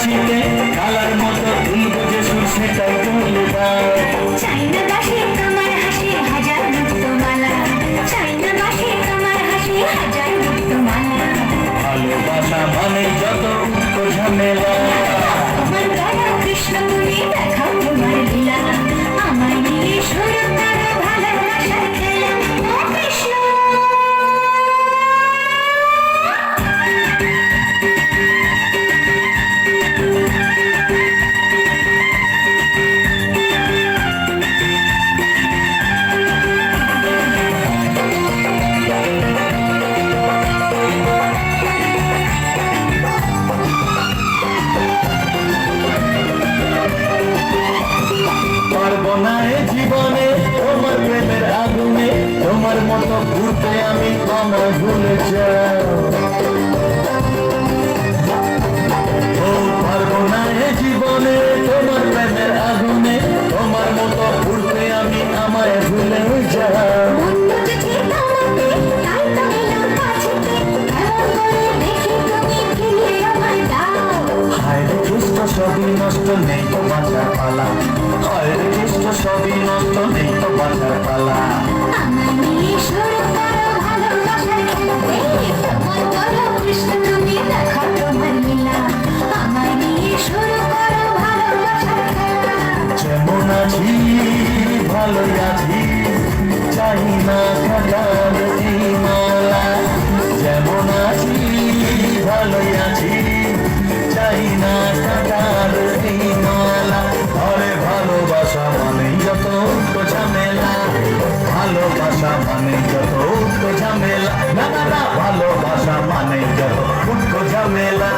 হাসিতে কালার মতো তুলবো যে সুর সেটাই তুলে দাও। চাই না বাসে তোমার হাসি হাজার মুক্তমালা, চাই না বাসে তোমার হাসি হাজার মুক্তমালা। ভালোবাসা মানে যত ঝামেলা, তোমার দয়া কৃষ্ণ তুমি দেখাও তোমার লীলা, আমায় নিয়ে শুরু করো ভালোবাসার খেলা। ও কৃষ্ণ পারবো না এ জীবনে তোমার প্রেমের আগুনে, তোমার মতো ঘুরতে আমি আমায় ভুলে যাও। ও পারবো না এ জীবনে তোমার প্রেমের আগুনে, তোমার মতো ঘুরতে আমি আমায় ভুলে যাও। মন বুঝেছে তোমাকে তাই তো এলাম কাছেতে, এমন করে দেখি তুমি ফিরিয়ে আমায় দাও। হায় রে কৃষ্ণ সবই নষ্ট নেই তো বাঁচার পালা, হায় রে কৃষ্ণ সবই নষ্ট নেই তো বাঁচার পালা। আমায় নিয়ে শুরু করো ভালোবাসার খেলা, এই তোমার দয়া কৃষ্ণ তুমি দেখাও তোমার লীলা, আমায় নিয়ে শুরু করো ভালোবাসার খেলা। যেমন আছি ভালোই আছি, চাই না কাটার এই মালা। যেমন আছি ভালোই আছি, চাই না কাটার এই মালা। ঘরে ভালোবাসা মানে যত ঝামেলা, ভালোবাসা মানে যত ঝামেলা, না না না ভালোবাসা মানে যত ঝামেলা।